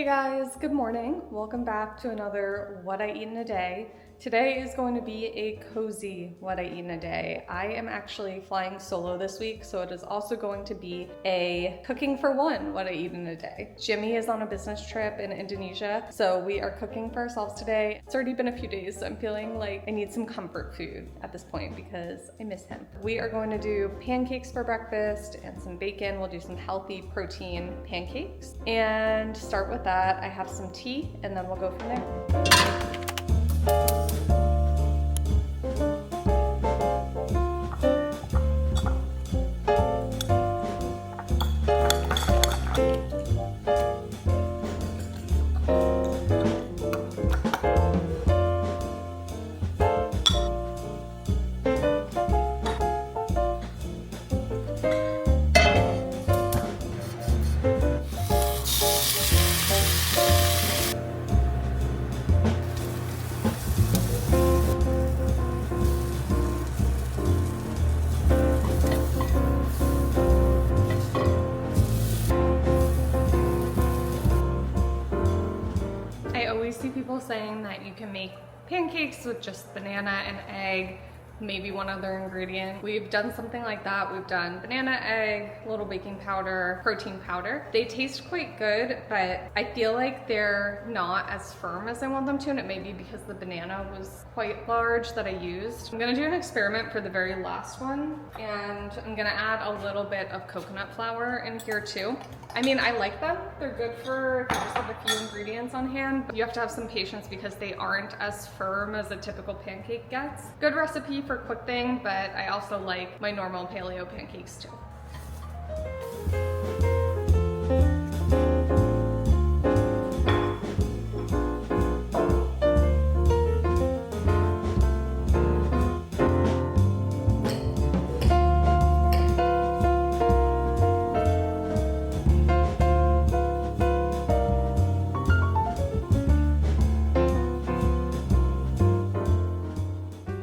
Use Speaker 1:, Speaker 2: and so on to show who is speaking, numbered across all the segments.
Speaker 1: Hey guys, good morning. Welcome back to another What I Eat in a Day. Today is going to be a cozy What I Eat in a Day. I am actually flying solo this week, so it is also going to be a cooking for one What I Eat in a Day. Jimmy is on a business trip in Indonesia, so we are cooking for ourselves today. It's already been a few days, so I'm feeling like I need some comfort food at this point because I miss him. We are going to do pancakes for breakfast and some bacon. We'll do some healthy protein pancakes. And to start with that, I have some tea and then we'll go from there. See people saying that you can make pancakes with just banana and egg, maybe one other ingredient. We've done something like that. We've done banana, egg, a little baking powder, protein powder. They taste quite good, but I feel like they're not as firm as I want them to, and it may be because the banana was quite large that I used. I'm gonna do an experiment for the very last one, and I'm gonna add a little bit of coconut flour in here too. I mean, I like them. They're good for if you just have a few ingredients on hand, but you have to have some patience because they aren't as firm as a typical pancake gets. Good recipe for quick thing, but I also like my normal paleo pancakes too.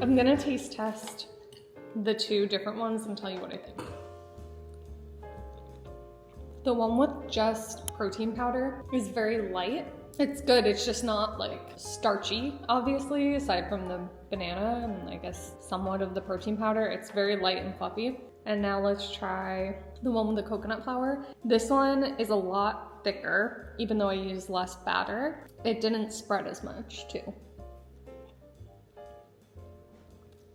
Speaker 1: I'm gonna taste test the two different ones and tell you what I think. The one with just protein powder is very light. It's good, it's just not like starchy, obviously, aside from the banana and I guess somewhat of the protein powder. It's very light and fluffy. And now let's try the one with the coconut flour. This one is a lot thicker, even though I used less batter. It didn't spread as much too.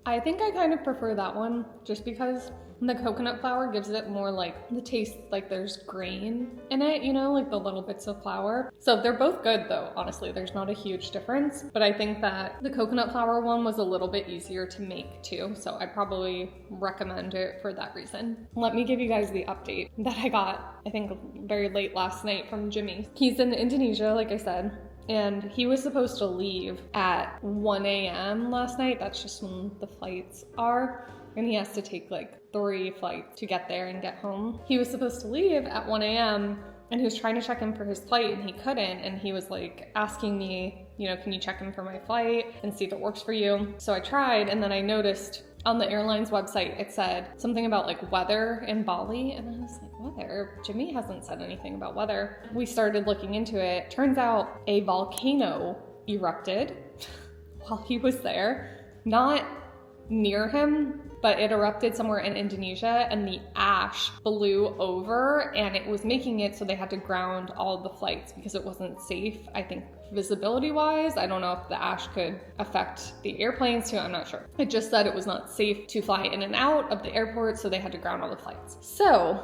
Speaker 1: I think I kind of prefer that one just because the coconut flour gives it more like the taste, like there's grain in it, you know, like the little bits of flour. So they're both good though, honestly, there's not a huge difference, but I think that the coconut flour one was a little bit easier to make too. So I probably recommend it for that reason. Let me give you guys the update that I got, I think very late last night from Jimmy. He's in Indonesia, like I said. And he was supposed to leave at 1 a.m. last night. That's just when the flights are. And he has to take like 3 flights to get there and get home. He was supposed to leave at 1 a.m. and he was trying to check in for his flight and he couldn't. And he was like asking me, you know, can you check in for my flight and see if it works for you? So I tried, and then I noticed on the airline's website, it said something about like weather in Bali. And I was like, weather? Jimmy hasn't said anything about weather. We started looking into it. Turns out a volcano erupted while he was there. Not near him, but it erupted somewhere in Indonesia and the ash blew over and it was making it so they had to ground all of the flights because it wasn't safe, I think visibility wise. I don't know if the ash could affect the airplanes too, I'm not sure. It just said it was not safe to fly in and out of the airport, so they had to ground all the flights. So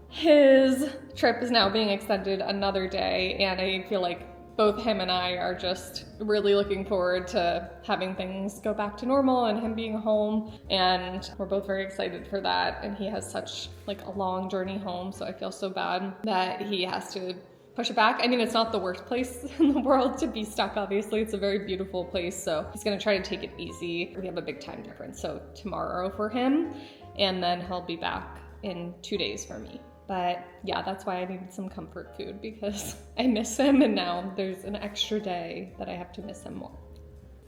Speaker 1: his trip is now being extended another day, and I feel like both him and I are just really looking forward to having things go back to normal and him being home, and we're both very excited for that. And he has such like a long journey home, so I feel so bad that he has to push it back. I mean, it's not the worst place in the world to be stuck, obviously. It's a very beautiful place, so he's gonna try to take it easy. We have a big time difference, so tomorrow for him, and then he'll be back in 2 days for me. But yeah, that's why I needed some comfort food because I miss him, and now there's an extra day that I have to miss him more.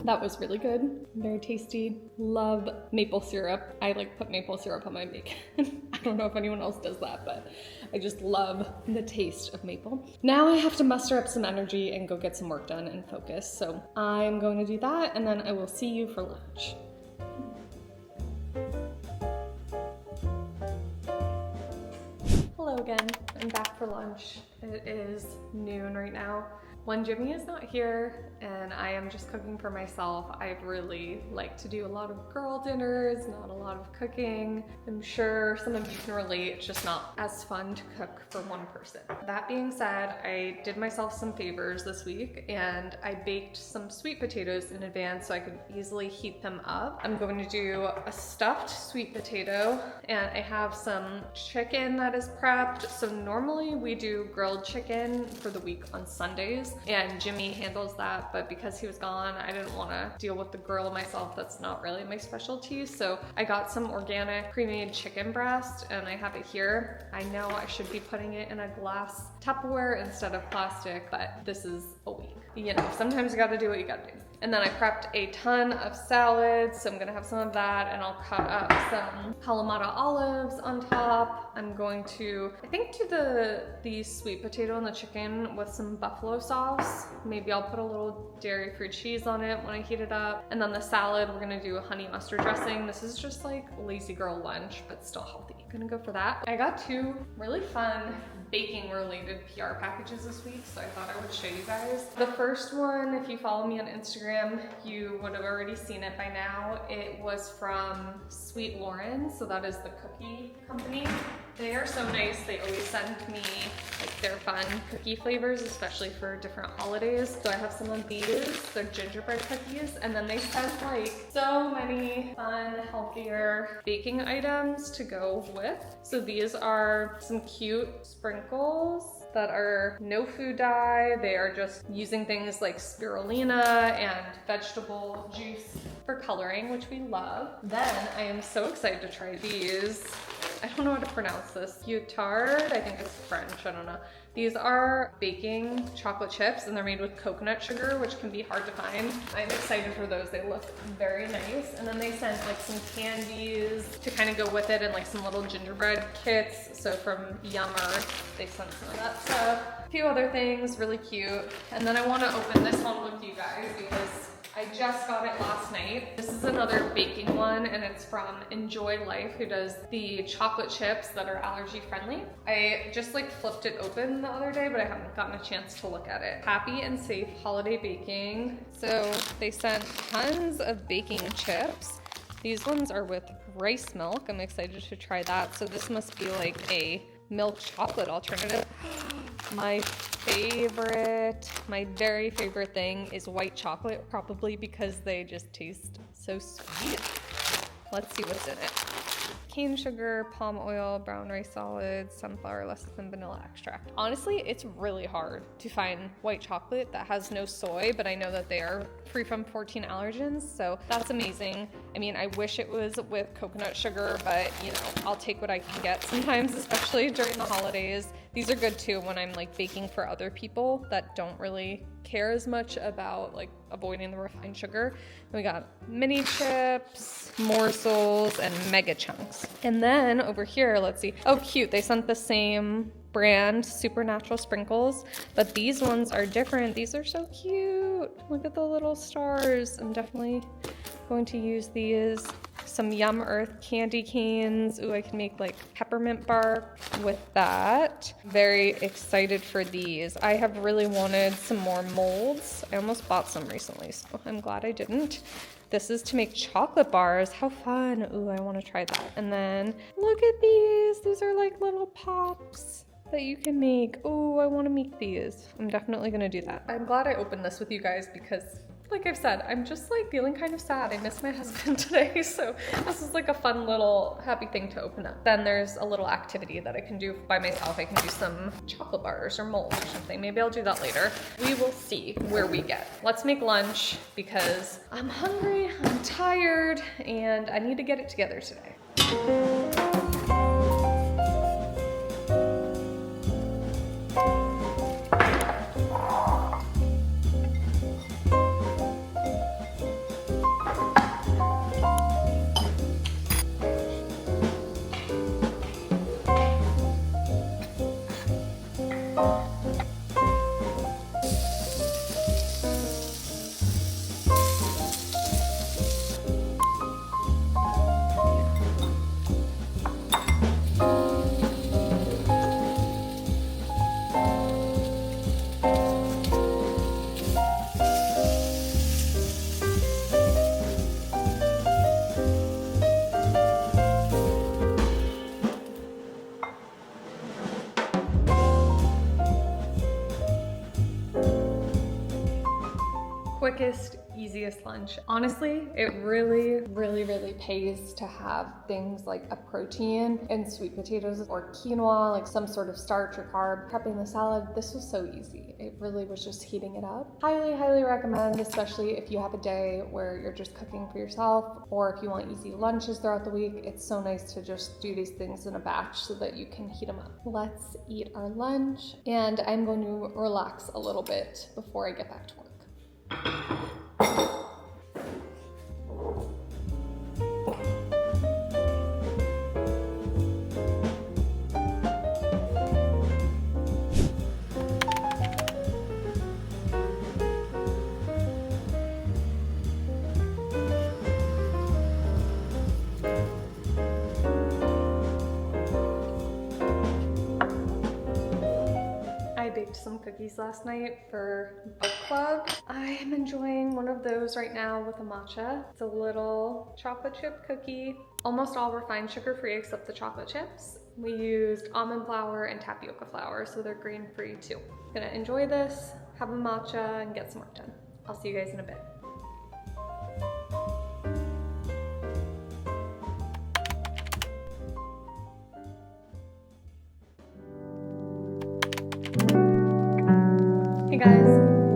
Speaker 1: That was really good, very tasty. Love maple syrup. I like put maple syrup on my bacon. I don't know if anyone else does that, but I just love the taste of maple. Now I have to muster up some energy and go get some work done and focus. So I'm going to do that, and then I will see you for lunch. Hello again, I'm back for lunch. It is noon right now. When Jimmy is not here and I am just cooking for myself, I really like to do a lot of girl dinners, not a lot of cooking. I'm sure some of you can relate, it's just not as fun to cook for one person. That being said, I did myself some favors this week and I baked some sweet potatoes in advance so I could easily heat them up. I'm going to do a stuffed sweet potato and I have some chicken that is prepped. So normally we do grilled chicken for the week on Sundays, and Jimmy handles that, but because he was gone, I didn't want to deal with the grill myself. That's not really my specialty. So I got some organic pre-made chicken breast and I have it here. I know I should be putting it in a glass Tupperware instead of plastic, but this is a week. You know, sometimes you gotta do what you gotta do. And then I prepped a ton of salads, so I'm gonna have some of that, and I'll cut up some Kalamata olives on top. I'm going to, I think, do the sweet potato and the chicken with some buffalo sauce. Maybe I'll put a little dairy-free cheese on it when I heat it up. And then the salad, we're gonna do a honey mustard dressing. This is just like lazy girl lunch, but still healthy. Gonna go for that. I got two really fun baking related PR packages this week, so I thought I would show you guys. The first one, if you follow me on Instagram, you would have already seen it by now. It was from Sweet Lauryn, so that is the cookie company. They are so nice. They always send me like their fun cookie flavors, especially for different holidays. So I have some of these. They're gingerbread cookies, and then they sent like so many fun, healthier baking items to go with. So these are some cute sprinkles that are no food dye. They are just using things like spirulina and vegetable juice for coloring, which we love. Then I am so excited to try these. I don't know how to pronounce this. Guitard, I think it's French, I don't know. These are baking chocolate chips and they're made with coconut sugar, which can be hard to find. I'm excited for those. They look very nice. And then they sent like some candies to kind of go with it and like some little gingerbread kits. So from Yummer, they sent some of that stuff. A few other things, really cute. And then I want to open this one with you guys because I just got it last night. This is another baking one and it's from Enjoy Life, who does the chocolate chips that are allergy friendly. I just like flipped it open the other day, but I haven't gotten a chance to look at it. Happy and safe holiday baking. So they sent tons of baking chips. These ones are with rice milk. I'm excited to try that. So this must be like a milk chocolate alternative. My very favorite thing is white chocolate, probably because they just taste so sweet. Let's see what's in it. Cane sugar, palm oil, brown rice solids, sunflower lecithin, and vanilla extract. Honestly, it's really hard to find white chocolate that has no soy, but I know that they are free from 14 allergens, so that's amazing. I mean, I wish it was with coconut sugar, but you know, I'll take what I can get sometimes, especially during the holidays. These are good too when I'm like baking for other people that don't really care as much about like avoiding the refined sugar. We got mini chips, morsels, and mega chunks. And then over here, let's see. Oh, cute. They sent the same brand, Supernatural Sprinkles, but these ones are different. These are so cute. Look at the little stars. I'm definitely going to use these. Some Yum Earth candy canes. Ooh, I can make like peppermint bark with that. Very excited for these. I have really wanted some more molds. I almost bought some recently, so I'm glad I didn't. This is to make chocolate bars. How fun. Ooh, I want to try that. And then look at these. These are like little pops that you can make. Oh, I want to make these. I'm definitely going to do that. I'm glad I opened this with you guys because like I've said, I'm just like feeling kind of sad. I miss my husband today, so this is like a fun little happy thing to open up. Then there's a little activity that I can do by myself. I can do some chocolate bars or molds or something. Maybe I'll do that later. We will see where we get. Let's make lunch because I'm hungry, I'm tired, and I need to get it together today. quickest, easiest lunch. Honestly, it really pays to have things like a protein and sweet potatoes or quinoa, like some sort of starch or carb. Prepping the salad, this was so easy. It really was just heating it up. Highly recommend, especially if you have a day where you're just cooking for yourself or if you want easy lunches throughout the week. It's so nice to just do these things in a batch so that you can heat them up. Let's eat our lunch, and I'm going to relax a little bit before I get back to work. I baked some cookies last night for book club. I am enjoying one of those right now with a matcha. It's a little chocolate chip cookie. Almost all refined sugar-free except the chocolate chips. We used almond flour and tapioca flour, so they're grain-free too. Gonna enjoy this, have a matcha, and get some work done. I'll see you guys in a bit. Hey guys,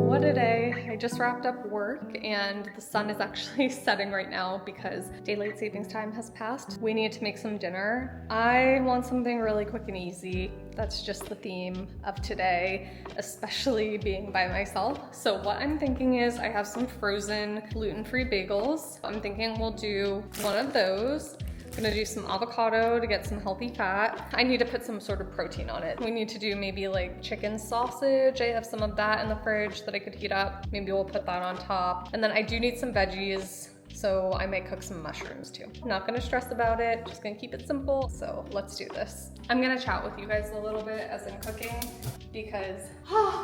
Speaker 1: what a day. I just wrapped up work and the sun is actually setting right now because daylight savings time has passed. We need to make some dinner. I want something really quick and easy. That's just the theme of today, especially being by myself. So what I'm thinking is I have some frozen gluten-free bagels. I'm thinking we'll do one of those. I'm gonna do some avocado to get some healthy fat. I need to put some sort of protein on it. We need to do maybe like chicken sausage. I have some of that in the fridge that I could heat up. Maybe we'll put that on top. And then I do need some veggies, so I might cook some mushrooms too. I'm not gonna stress about it, just gonna keep it simple. So let's do this. I'm gonna chat with you guys a little bit as I'm cooking because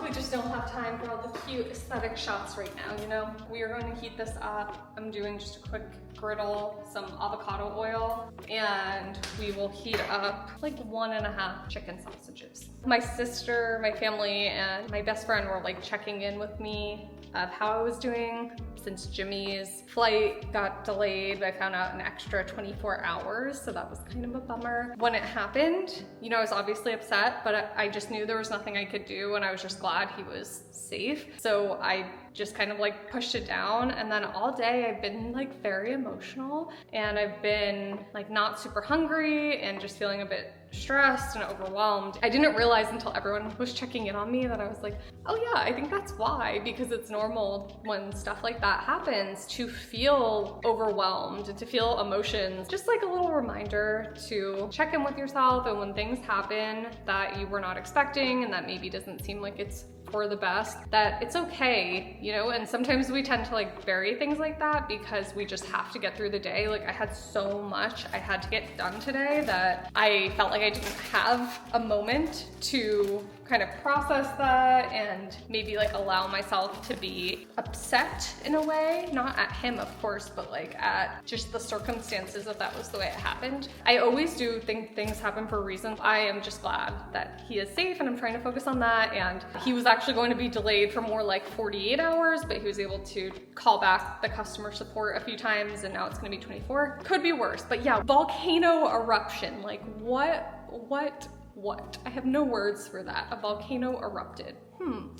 Speaker 1: we just don't have time for all the cute aesthetic shots right now, you know? We are going to heat this up. I'm doing just a quick griddle, some avocado oil, and we will heat up like 1.5 chicken sausages. My sister, my family, and my best friend were like checking in with me of how I was doing since Jimmy's flight got delayed. I found out an extra 24 hours, so that was kind of a bummer. When it happened, you know, I was obviously upset, but I just knew there was nothing I could do, and I was just glad he was safe. So I just kind of like pushed it down, and then all day I've been like very emotional, and I've been like not super hungry and just feeling a bit stressed and overwhelmed. I didn't realize until everyone was checking in on me that I was like, oh yeah, I think that's why, because it's normal when stuff like that happens to feel overwhelmed and to feel emotions. Just like a little reminder to check in with yourself, and when things happen that you were not expecting and that maybe doesn't seem like it's for the best, that it's okay, you know? And sometimes we tend to like bury things like that because we just have to get through the day. Like I had so much I had to get done today that I felt like I didn't have a moment to kind of process that and maybe like allow myself to be upset in a way, not at him of course, but like at just the circumstances of that was the way it happened. I always do think things happen for a reason. I am just glad that he is safe, and I'm trying to focus on that. And he was actually going to be delayed for more like 48 hours, but he was able to call back the customer support a few times, and now it's gonna be 24. Could be worse, but yeah, volcano eruption, like what? I have no words for that. A volcano erupted.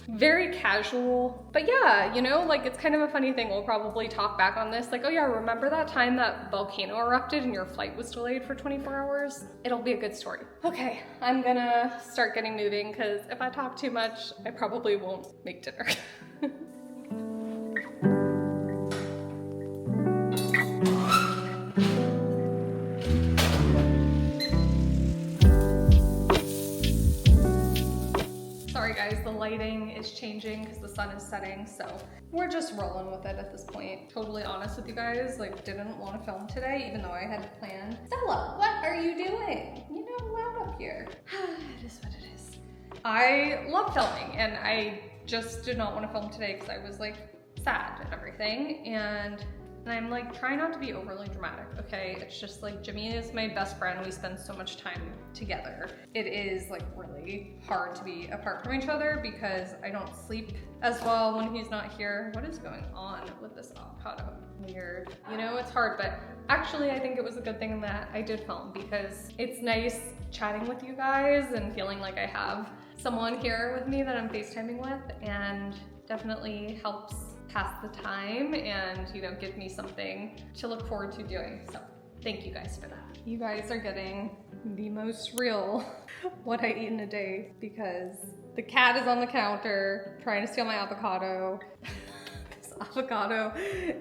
Speaker 1: Very casual, but yeah, you know, like it's kind of a funny thing. We'll probably talk back on this, like, oh yeah, remember that time that volcano erupted and your flight was delayed for 24 hours? It'll be a good story. Okay, I'm gonna start getting moving because if I talk too much, I probably won't make dinner. Sorry guys, the lighting is changing because the sun is setting, so we're just rolling with it at this point. Totally honest with you guys, like didn't want to film today even though I had planned. Stella, what are you doing? You know, loud up here. It is what it is. I love filming, and I just did not want to film today because I was like sad and everything, and And I'm like trying not to be overly dramatic, okay? It's just like Jimmy is my best friend. We spend so much time together. It is like really hard to be apart from each other because I don't sleep as well when he's not here. What is going on with this avocado? Weird. You know, it's hard, but actually I think it was a good thing that I did film because it's nice chatting with you guys and feeling like I have someone here with me that I'm FaceTiming with, and definitely helps pass the time and, you know, give me something to look forward to doing. So thank you guys for that. You guys are getting the most real what I eat in a day because the cat is on the counter trying to steal my avocado. This avocado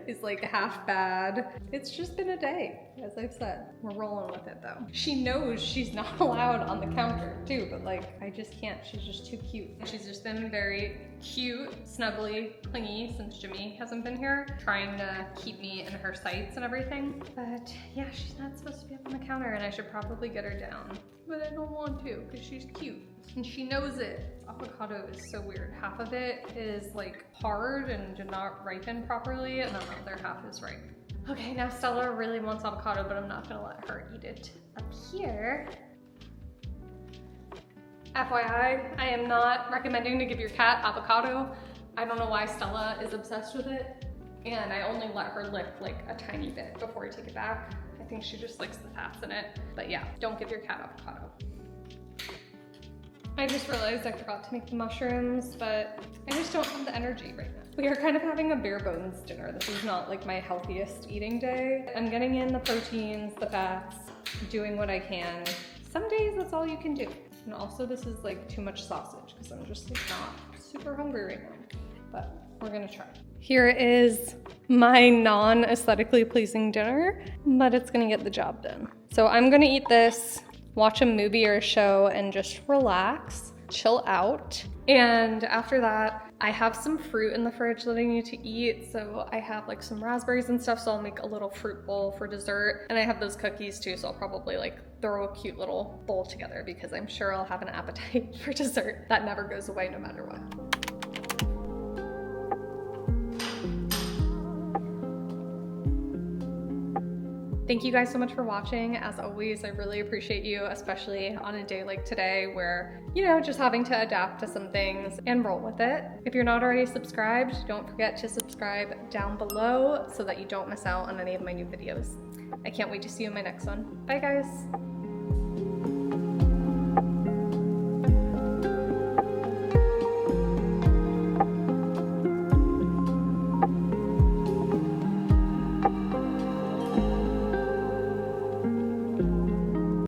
Speaker 1: is like half bad. It's just been a day, as I've said. We're rolling with it though. She knows she's not allowed on the counter too, but like, I just can't. She's just too cute. She's just been very cute, snuggly, clingy since Jimmy hasn't been here, trying to keep me in her sights and everything. But yeah, she's not supposed to be up on the counter and I should probably get her down. But I don't want to because she's cute and she knows it. This avocado is so weird. Half of it is like hard and did not ripen properly and then the other half is ripe. Okay, now Stella really wants avocado, but I'm not gonna let her eat it up here. FYI, I am not recommending to give your cat avocado. I don't know why Stella is obsessed with it, and I only let her lick like a tiny bit before I take it back. I think she just likes the fats in it. But yeah, don't give your cat avocado. I just realized I forgot to make the mushrooms, but I just don't have the energy right now. We are kind of having a bare bones dinner. This is not like my healthiest eating day. I'm getting in the proteins, the fats, doing what I can. Some days that's all you can do. And also this is like too much sausage because I'm just like not super hungry right now, but we're gonna try. Here is my non-aesthetically pleasing dinner, but it's gonna get the job done. So I'm gonna eat this, watch a movie or a show and just relax, chill out. And after that, I have some fruit in the fridge that I need to eat. So I have like some raspberries and stuff, so I'll make a little fruit bowl for dessert. And I have those cookies too, so I'll probably like throw a cute little bowl together because I'm sure I'll have an appetite for dessert. That never goes away no matter what. Thank you guys so much for watching. As always, I really appreciate you, especially on a day like today where, you know, just having to adapt to some things and roll with it. If you're not already subscribed, don't forget to subscribe down below so that you don't miss out on any of my new videos. I can't wait to see you in my next one. Bye guys.